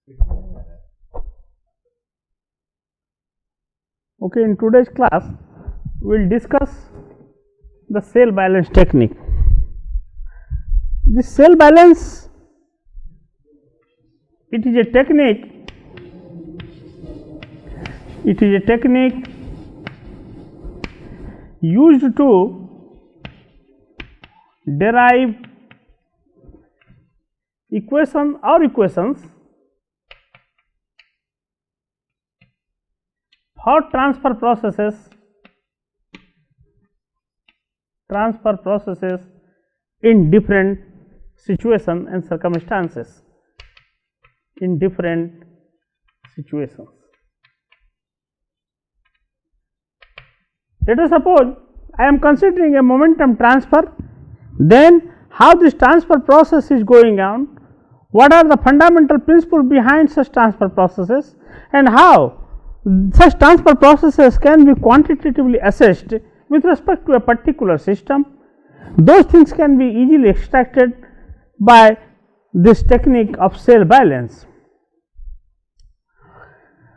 Okay, in today's class we will discuss the cell balance technique. This cell balance, it is a technique used to derive equations for transfer processes in different situations and circumstances. Let us suppose I am considering a momentum transfer, then how this transfer process is going on, what are the fundamental principles behind such transfer processes, and how such transfer processes can be quantitatively assessed with respect to a particular system. Those things can be easily extracted by this technique of cell balance.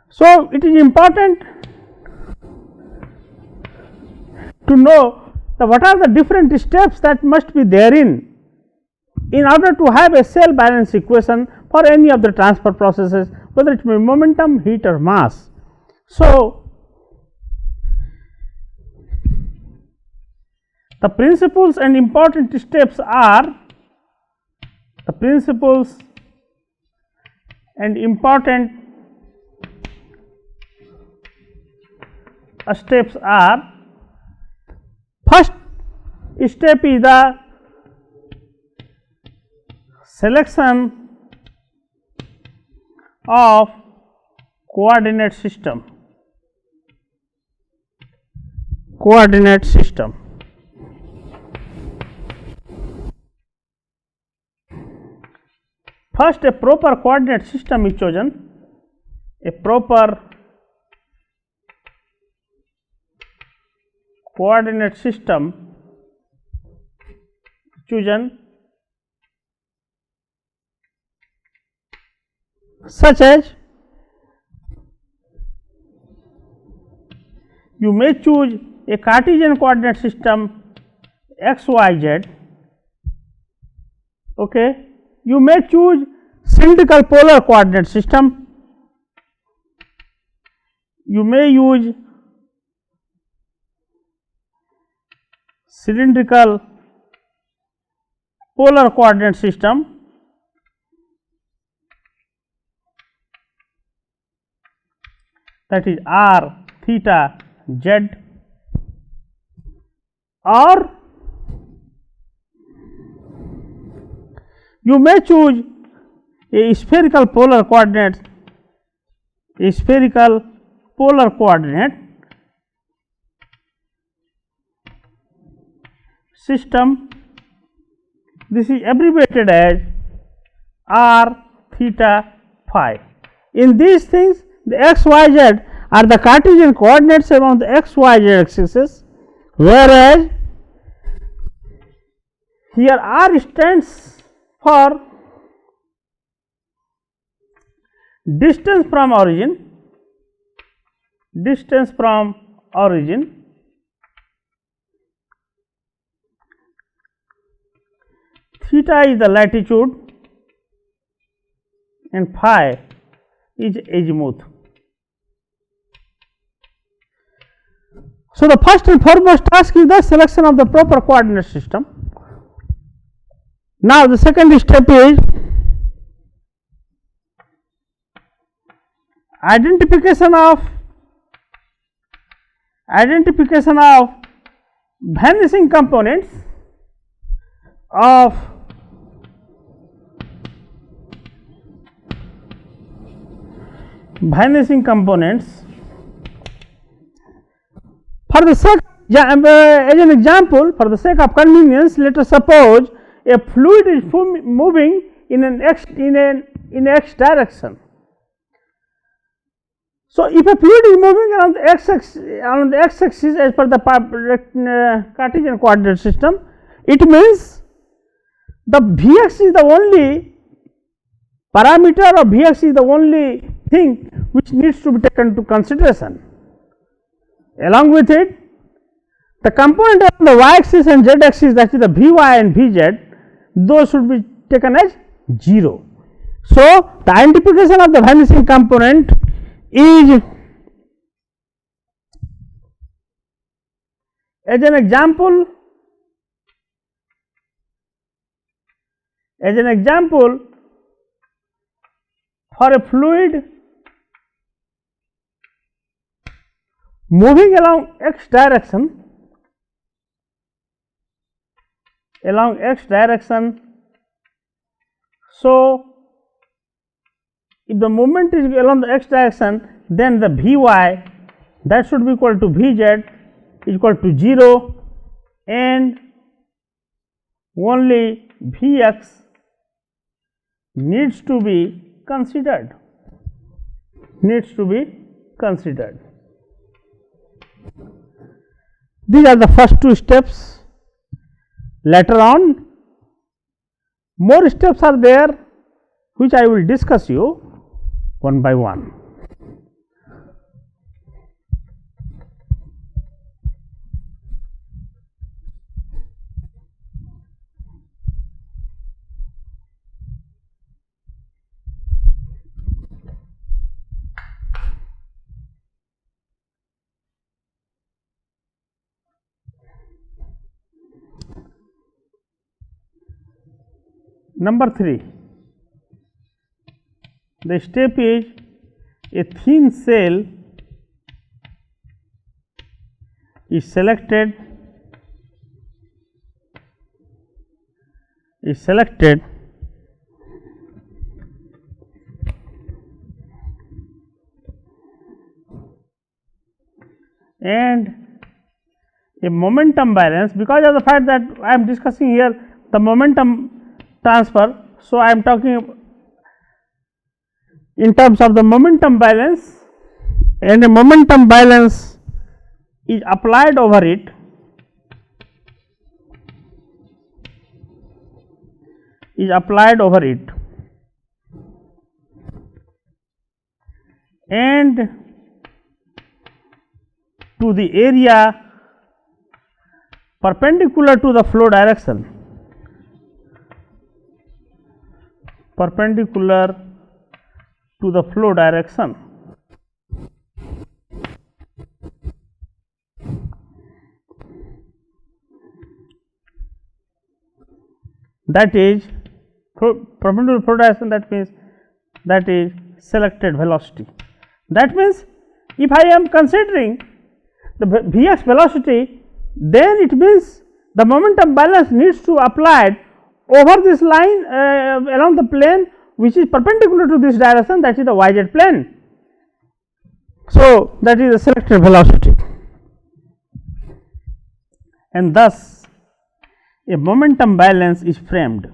So, it is important to know what are the different steps that must be therein in order to have a cell balance equation for any of the transfer processes, whether it may be momentum, heat or mass. So, the principles and important steps are first step is the selection of coordinate system. First, a proper coordinate system is chosen. Such as you may choose a Cartesian coordinate system x, y, z. Okay. You may choose cylindrical polar coordinate system. You may use cylindrical polar coordinate system. That is r, theta, z, or you may choose a spherical polar coordinate system. This is abbreviated as r, theta, phi. In these things, the x, y, z are the Cartesian coordinates among the x, y, z axes, whereas here r stands for distance from origin, theta is the latitude and phi is azimuth. So, the first and foremost task is the selection of the proper coordinate system. Now, the second step is identification of vanishing components of for the sake as an example, for the sake of convenience, let us suppose a fluid is moving in an x direction. So, if a fluid is moving around the x axis as per the Cartesian coordinate system, it means the Vx is the only parameter of Vx is the only thing which needs to be taken into consideration. Along with it, the component on the y axis and z axis, that is the Vy and Vz, those should be taken as 0. So, the identification of the vanishing component is, as an example, for a fluid moving along x direction, so if the movement is along the x direction, then the Vy, that should be equal to Vz is equal to 0, and only Vx needs to be considered. These are the first two steps. Later on, more steps are there which I will discuss you one by one. Number 3, the step is a thin cell is selected and a momentum balance, because of the fact that I am discussing here the momentum transfer. So, I am talking in terms of the momentum balance, and a momentum balance is applied over it, and to the area perpendicular to the flow direction, that is perpendicular to flow direction, that means that is selected velocity. That means, if I am considering the Vx velocity, then it means the momentum balance needs to applied over this line along the plane which is perpendicular to this direction, that is the yz plane. So, that is the selected velocity, and thus a momentum balance is framed.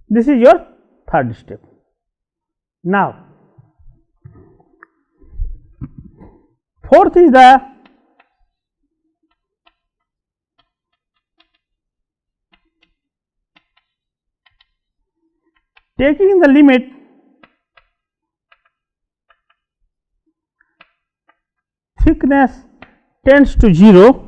This is your third step. Now, fourth is the taking the limit thickness tends to 0,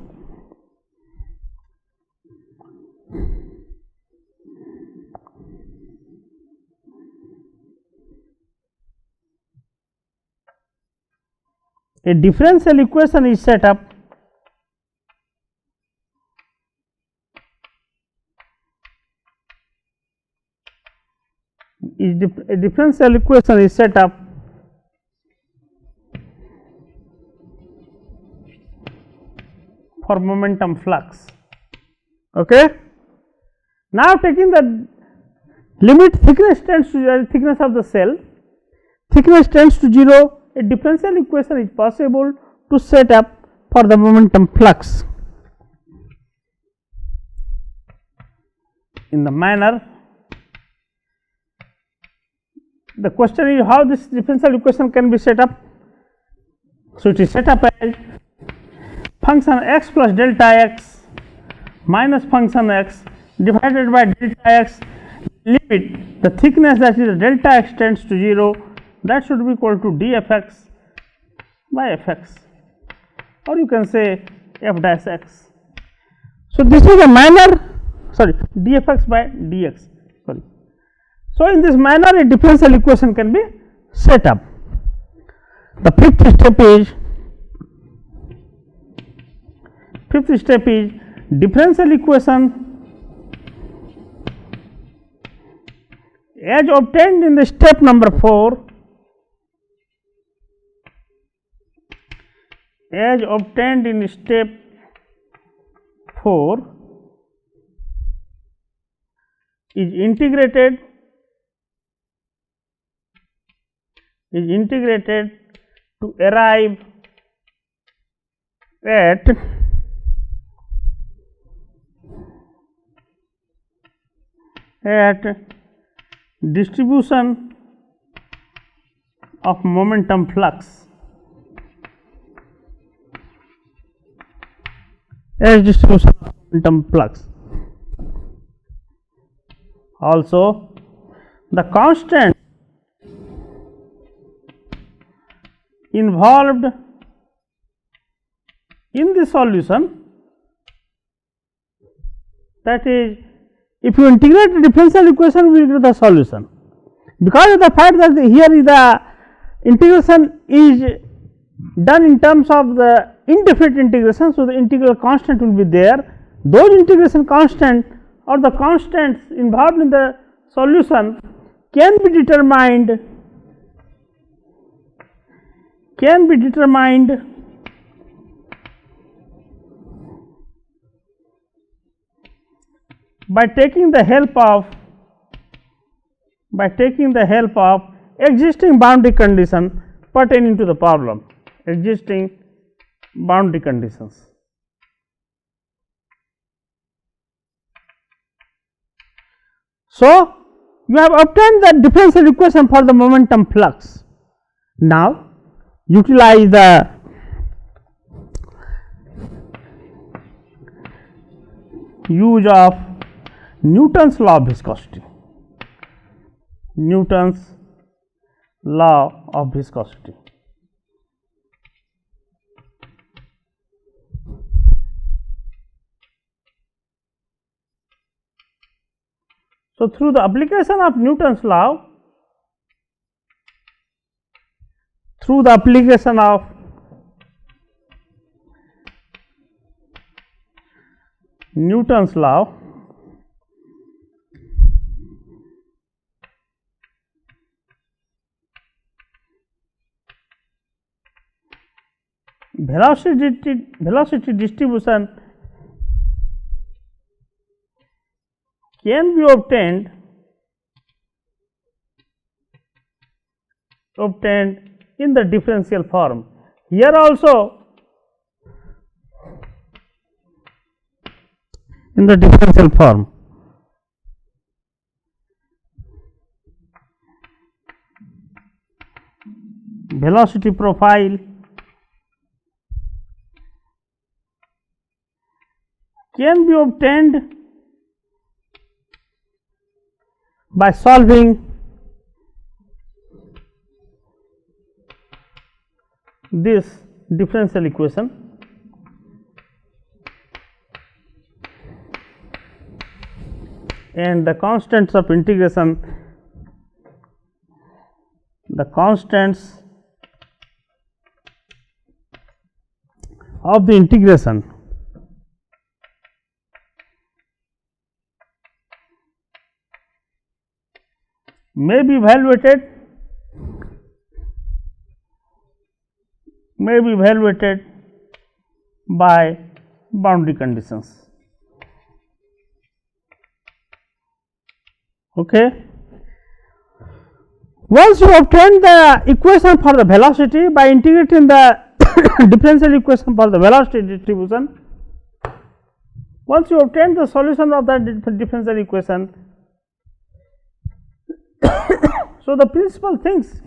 a differential equation is set up for momentum flux. Okay. Now, taking the limit thickness tends to thickness of the cell, thickness tends to 0, a differential equation is possible to set up for the momentum flux in the manner. The question is how this differential equation can be set up. So, it is set up as function x plus delta x minus function x divided by delta x, limit the thickness, that is delta x tends to 0, that should be equal to dfx by fx, or you can say f dash x. So, this is a manner, sorry, dfx by dx, sorry. So, in this manner a differential equation can be set up. The fifth step is differential equation as obtained in the step number 4, as obtained in step 4 is integrated to arrive at distribution of momentum flux as distribution of momentum flux. Also, the constant involved in the solution, that is, if you integrate the differential equation, we will get the solution. Because of the fact that here is the integration is done in terms of the indefinite integration, so the integral constant will be there. Those integration constant or the constants involved in the solution can be determined by taking the help of existing boundary condition pertaining to the problem, existing boundary conditions. So, you have obtained the differential equation for the momentum flux. Now, utilize the use of Newton's law of viscosity. Newton's law of viscosity. So, through the application of Newton's law, velocity distribution can be obtained in the differential form. Here also in the differential form. Velocity profile can be obtained by solving this differential equation, and the constants of integration, the constants of the integration may be evaluated by boundary conditions. Okay. Once you obtain the equation for the velocity by integrating the differential equation for the velocity distribution, once you obtain the solution of that differential equation, so the principal things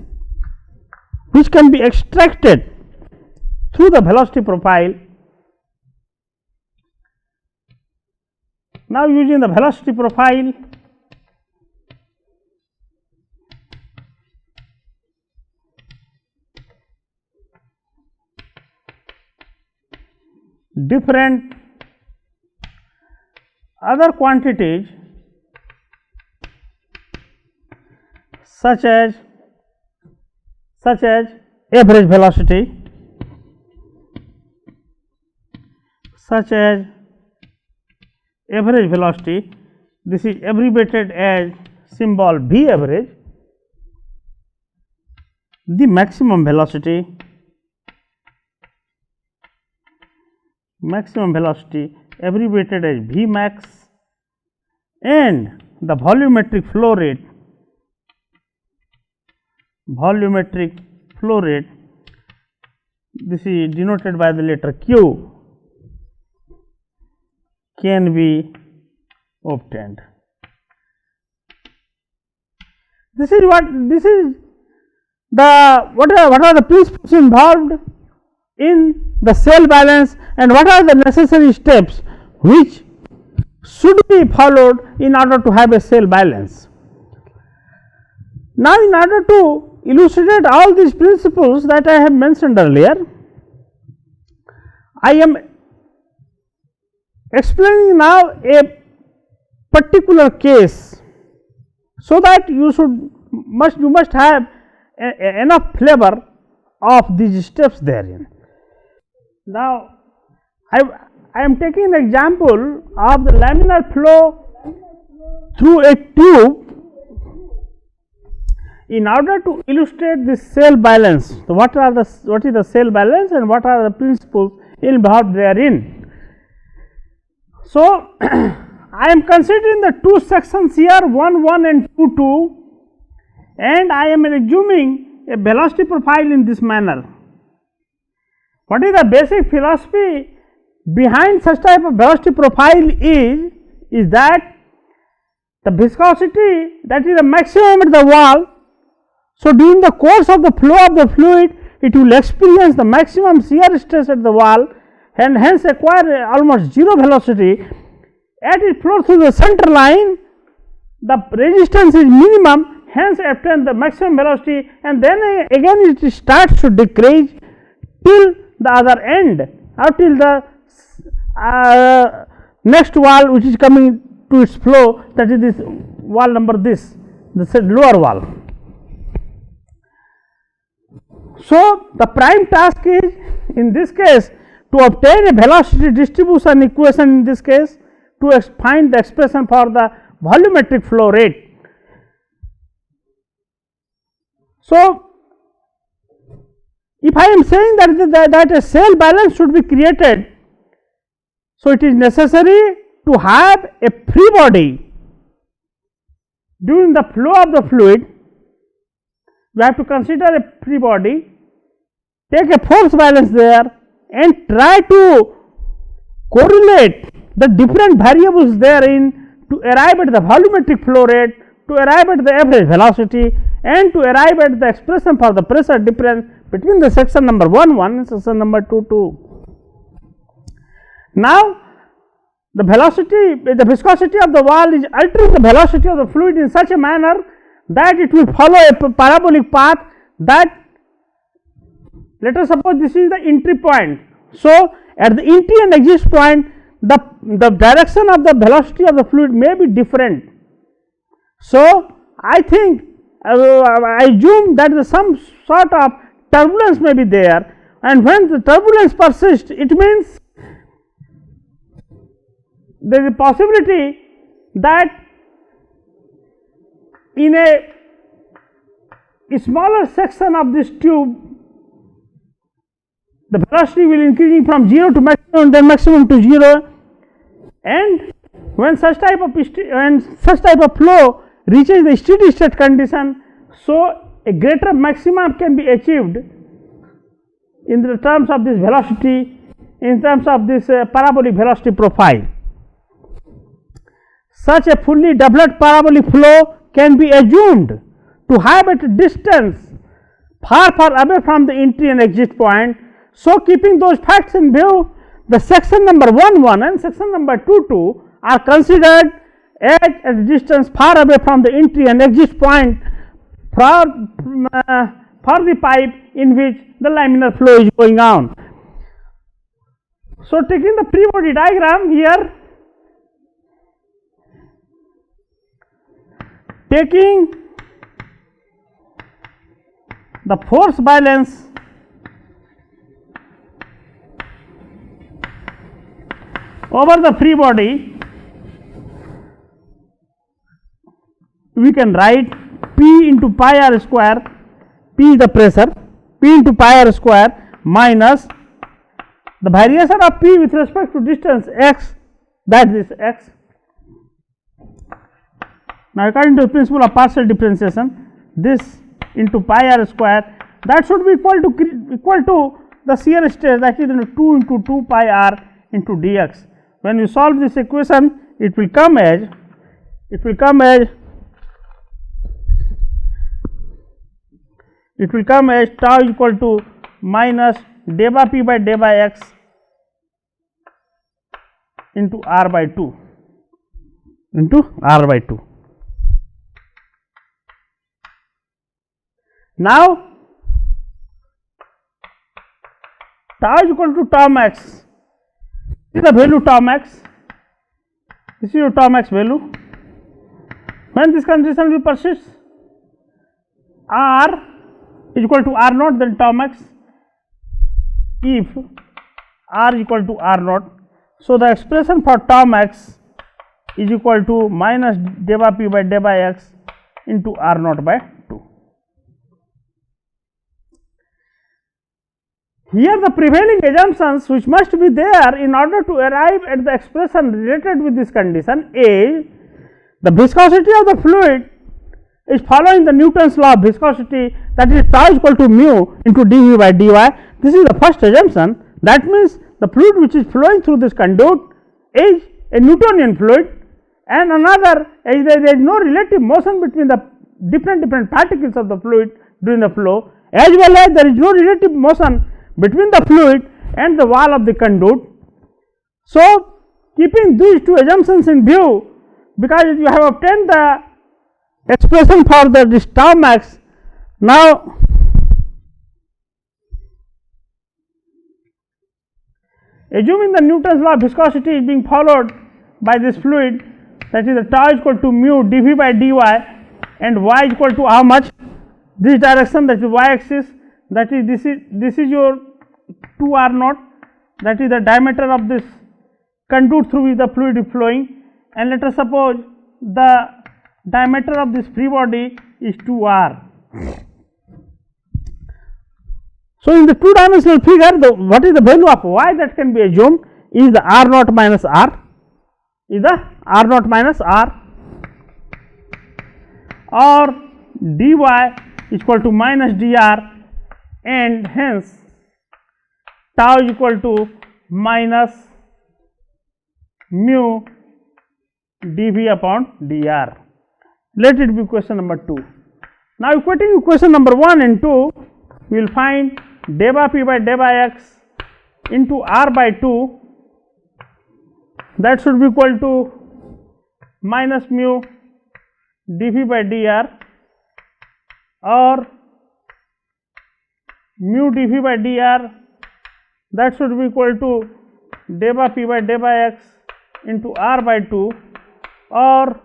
which can be extracted through the velocity profile. Now, using the velocity profile, different other quantities such as average velocity, this is abbreviated as symbol V average, the maximum velocity abbreviated as V max, and the volumetric flow rate, this is denoted by the letter Q, can be obtained. What are the principles involved in the cell balance, and what are the necessary steps which should be followed in order to have a cell balance. Now, in order to elucidate all these principles that I have mentioned earlier, I am explaining now a particular case, so that you must have enough flavor of these steps therein. Now, I am taking an example of the laminar flow through a tube in order to illustrate this cell balance. So, what is the cell balance and what are the principles involved therein. So, I am considering the two sections here, 1 and 2, and I am assuming a velocity profile in this manner. What is the basic philosophy behind such type of velocity profile is that the viscosity, that is the maximum at the wall. So, during the course of the flow of the fluid, it will experience the maximum shear stress at the wall and hence acquire almost zero velocity. As it flows through the center line, the resistance is minimum, hence obtain the maximum velocity, and then again it starts to decrease till the other end, or till the next wall which is coming to its flow, that is this wall number, this lower wall. So, the prime task is in this case to obtain a velocity distribution equation, in this case to find the expression for the volumetric flow rate. So, if I am saying that a cell balance should be created, so it is necessary to have a free body during the flow of the fluid. We have to consider a free body, take a force balance there and try to correlate the different variables therein to arrive at the volumetric flow rate, to arrive at the average velocity, and to arrive at the expression for the pressure difference between the section number 1 and section number 2. Now, the viscosity of the wall is altering the velocity of the fluid in such a manner that it will follow a parabolic path. That, let us suppose this is the entry point. So, at the entry and exit point, the direction of the velocity of the fluid may be different. So, I think I assume that some sort of turbulence may be there, and when the turbulence persists, it means there is a possibility that in a smaller section of this tube, the velocity will increasing from 0 to maximum, then maximum to 0, and when such type of flow reaches the steady state condition, so a greater maximum can be achieved in the terms of this velocity, in terms of this parabolic velocity profile. Such a fully developed parabolic flow can be assumed to have at a distance far away from the entry and exit point, So, keeping those facts in view, the section number 1 and section number 2 are considered at a distance far away from the entry and exit point for the pipe in which the laminar flow is going on. So, taking the free body diagram here, taking the force balance over the free body, we can write P into pi r square, P is the pressure, P into pi r square minus the variation of P with respect to distance x, that is x. Now, according to the principle of partial differentiation, this into pi r square, that should be equal to the shear stress, that is 2 into 2 pi r into dx. When you solve this equation, it will come as tau equal to minus delta p by delta x into r by 2 Now, tau is equal to tau max. This is the value tau max. This is your tau max value. When this condition will persist, r is equal to r naught, then tau max. If r is equal to r naught, so the expression for tau max is equal to minus delta p by delta x into r naught by 2. Here the prevailing assumptions which must be there in order to arrive at the expression related with this condition is the viscosity of the fluid is following the Newton's law of viscosity, that is tau is equal to mu into dv by dy. This is the first assumption. That means the fluid which is flowing through this conduit is a Newtonian fluid, and another is there is no relative motion between the different particles of the fluid during the flow, as well as there is no relative motion between the fluid and the wall of the conduit. So, keeping these two assumptions in view, because you have obtained the expression for this tau max, now assuming the Newton's law of viscosity is being followed by this fluid, that is the tau is equal to mu dv by dy and y is equal to how much? This direction, that is y axis, that is this is your 2 r naught, that is the diameter of this conduit through which the fluid is flowing, and let us suppose the diameter of this free body is 2 r. So, in the two dimensional figure, what is the value of y that can be assumed is the r naught minus r, or dy is equal to minus dr, and hence tau is equal to minus mu dv upon dr. Let it be question number 2. Now, equating equation number 1 and 2, we will find delta p by delta x into r by 2, that should be equal to minus mu dv by dr, or mu dv by dr, that should be equal to delta p by delta x into r by 2, or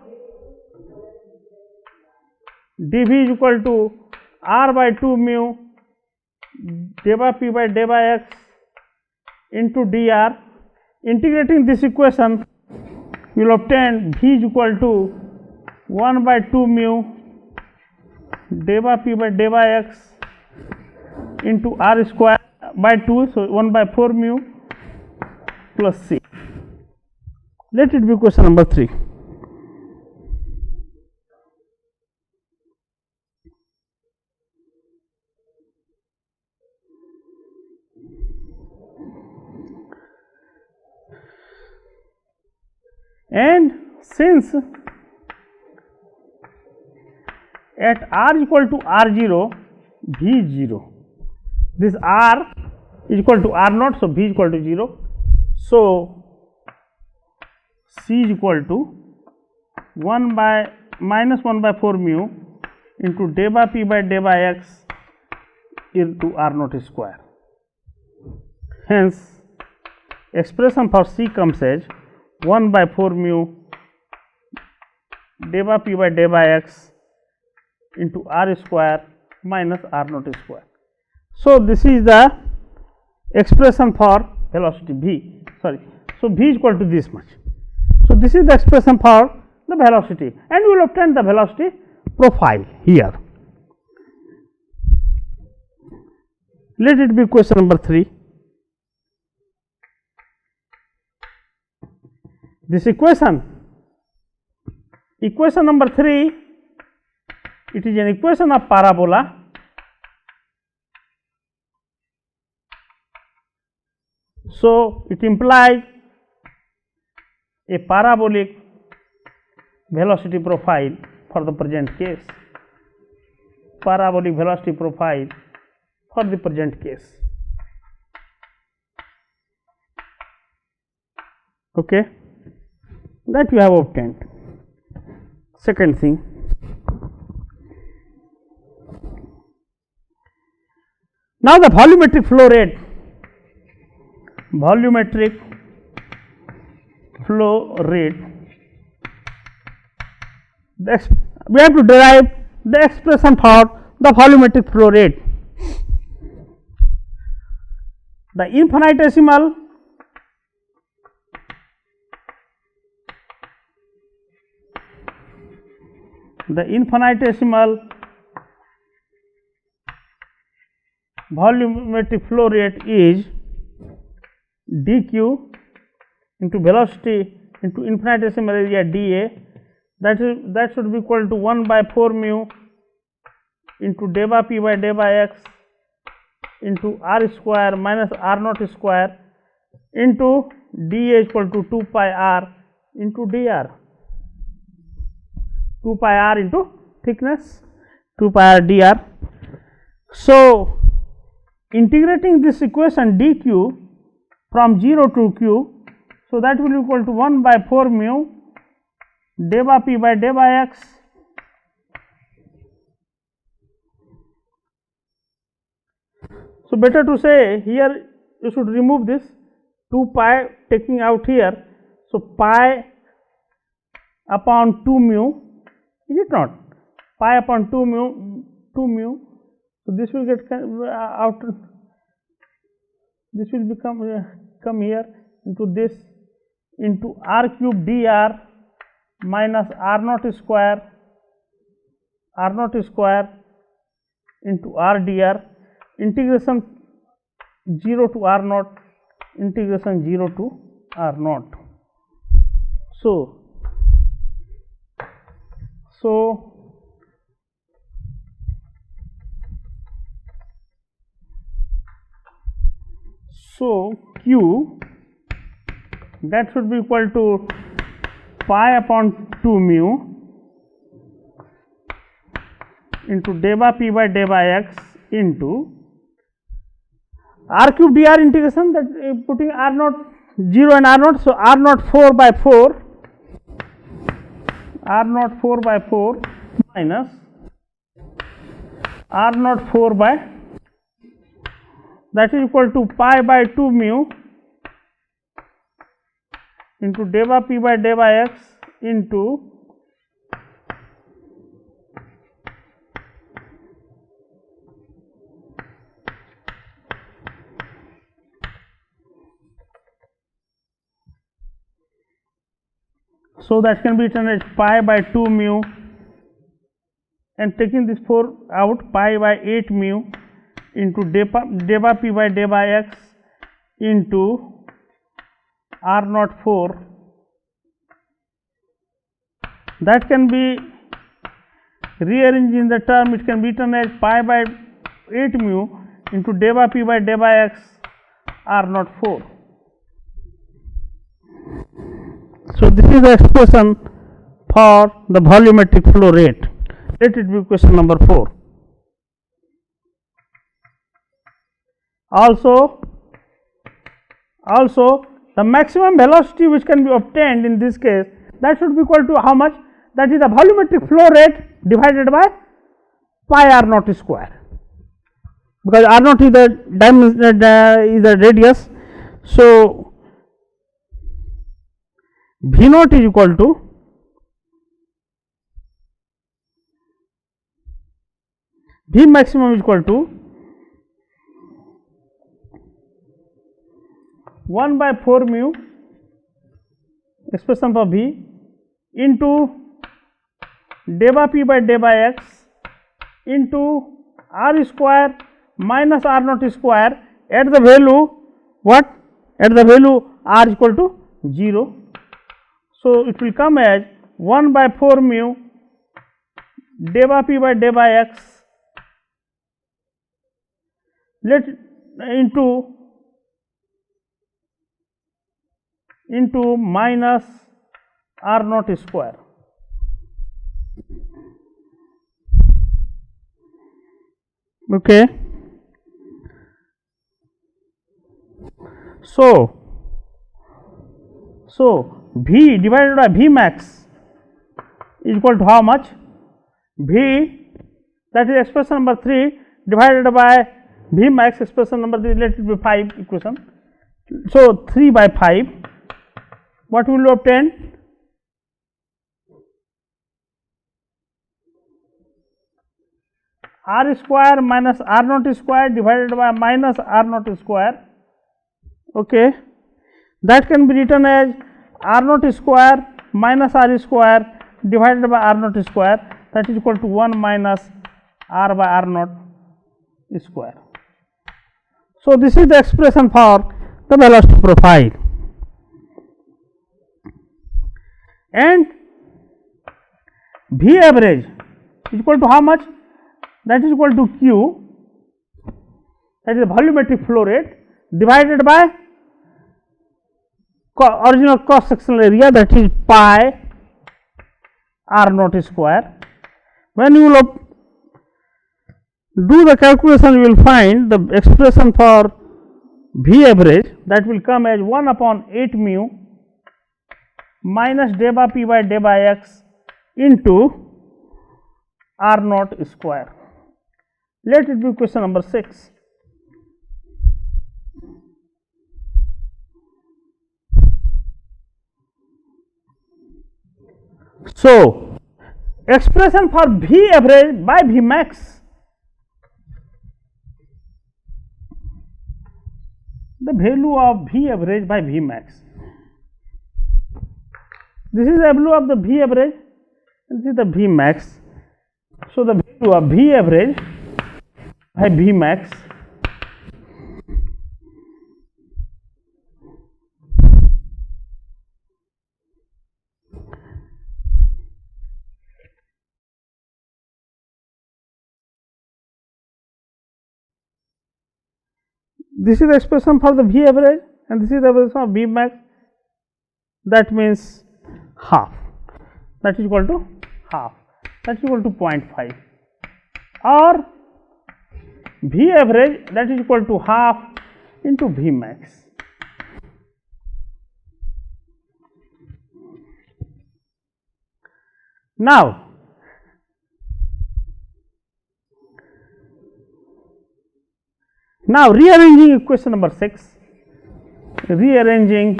dv is equal to r by 2 mu delta p by delta x into dr. Integrating this equation, we will obtain v is equal to 1 by 2 mu delta p by delta x into r square by 2, so 1 by 4 mu plus c. Let it be question number 3. And since at r equal to r0, v is 0, this r is equal to R naught. So, V is equal to 0. So, C is equal to 1 by minus 1 by 4 mu into day by P by day by X into R naught square. Hence, expression for C comes as 1 by 4 mu day by P by day by X into R square minus R naught square. So, this is the expression for velocity V, sorry. So, V is equal to this much. So, this is the expression for the velocity, and we will obtain the velocity profile here. Let it be question number 3. This equation number 3, it is an equation of parabola. So, it implies a parabolic velocity profile for the present case, parabolic velocity profile for the present case. Okay, that you have obtained. Second thing, now the volumetric flow rate, we have to derive the expression for the volumetric flow rate. The infinitesimal volumetric flow rate is dq into velocity into infinitesimal area dA, that should be equal to 1 by 4 mu into day by P by day by X into R square minus R naught square into dA is equal to 2 pi R into dr, 2 pi R into thickness, 2 pi R dr. So, integrating this equation dq from 0 to q, so that will be equal to 1 by 4 mu day by P by day by X so better to say here you should remove this 2 pi taking out here. So, pi upon 2 mu, is it not? Pi upon 2 mu. So, this will get out, this will become come here into this into R cube dr minus R naught square into R dr, integration 0 to R naught, integration 0 to R naught. So q, that should be equal to pi upon 2 mu into day by P by day by X into R cube dr integration, that putting R naught 0 and R naught. So, R naught 4 by 4 minus R naught 4 by, that is equal to pi by 2 mu into day by P by day by X into so that can be written as pi by 2 mu, and taking this 4 out, pi by 8 mu into day by P by day by X into R naught 4, that can be rearranged in the term, it can be written as pi by 8 mu into day by P by day by X R naught 4. So, this is the expression for the volumetric flow rate. Let it be question number 4. Also, Also the maximum velocity which can be obtained in this case, that should be equal to how much? That is the volumetric flow rate divided by pi r naught square, because r naught is the dimension, is the radius. So V naught is equal to V maximum is equal to 1 by 4 mu expression for V into delta P by delta X into R square minus R naught square at the value what? At the value R is equal to 0. So it will come as 1 by 4 mu delta P by delta X into minus R naught square. Okay. So V divided by V max is equal to how much? V, that is expression number 3 divided by V max, expression number 3, let it be 5 equation. So 3 by 5, what will you obtain? R square minus R naught square divided by minus R naught square. Okay, that can be written as R naught square minus R square divided by R naught square, that is equal to 1 minus R by R naught square. So this is the expression for the velocity profile, and V average is equal to how much? That is equal to Q, that is the volumetric flow rate, divided by original cross sectional area, that is pi R naught square. When you will do the calculation, you will find the expression for V average, that will come as 1 upon 8 mu minus delta P by delta X into R naught square. Let it be question number 6. So expression for V average by V max, the value of V average by V max. This is the value of the V average and this is the V max. So the value of V average by V max this is the expression for the V average and this is the expression of V max, that means half, that is equal to half, that is equal to 0.5, or V average, that is equal to half into V max. Now rearranging equation number 6, rearranging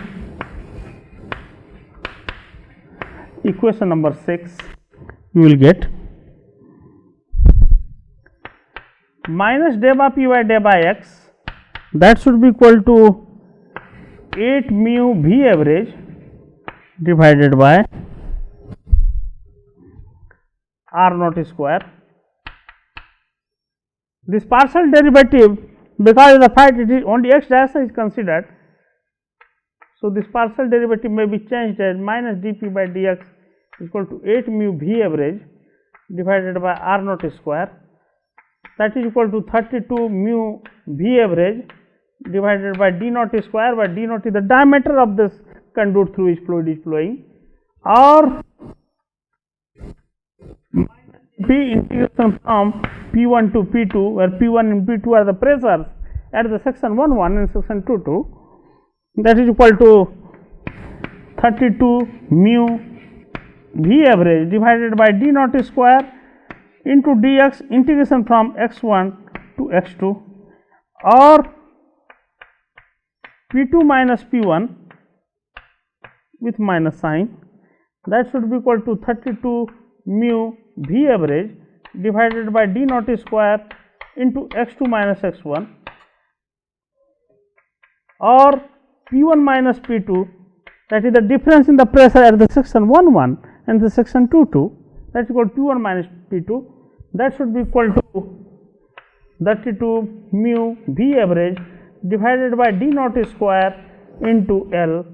equation number 6, you will get minus delta P by delta X, that should be equal to 8 mu V average divided by R naught square. This partial derivative, because of the fact it is only x direction is considered, so this partial derivative may be changed as minus dp by dx is equal to 8 mu V average divided by R naught square, that is equal to 32 mu V average divided by d naught square, where d naught is the diameter of this conduit through which fluid is flowing, or P integration from P1 to P2, where P1 and P2 are the pressures at the section 1 1 and section 2 2. that is equal to 32 mu V average divided by d naught square into dx integration from x1 to x2, or P2 minus P1 with minus sign, that should be equal to 32 mu V average divided by d naught square into x2 minus x1, or P1 minus P2, that is the difference in the pressure at the section 1 and the section 2 that is equal to P1 minus P2, that should be equal to 32 mu V average divided by d naught square into L,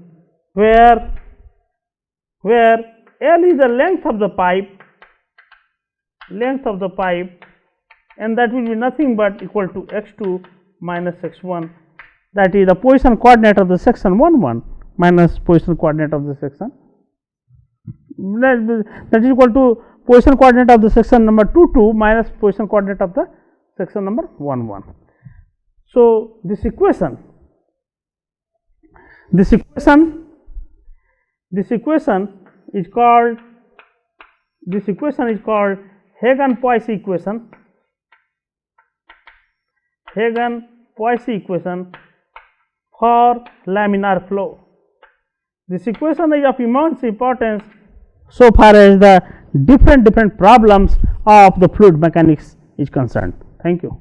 where L is the length of the pipe, and that will be nothing but equal to x2 minus x1, that is the position coordinate of the section 1 minus position coordinate of the section, that is equal to position coordinate of the section number 2 minus position coordinate of the section number 1. So, this equation is called Hagen-Poisson equation for laminar flow. This equation is of immense importance so far as the different problems of the fluid mechanics is concerned. Thank you.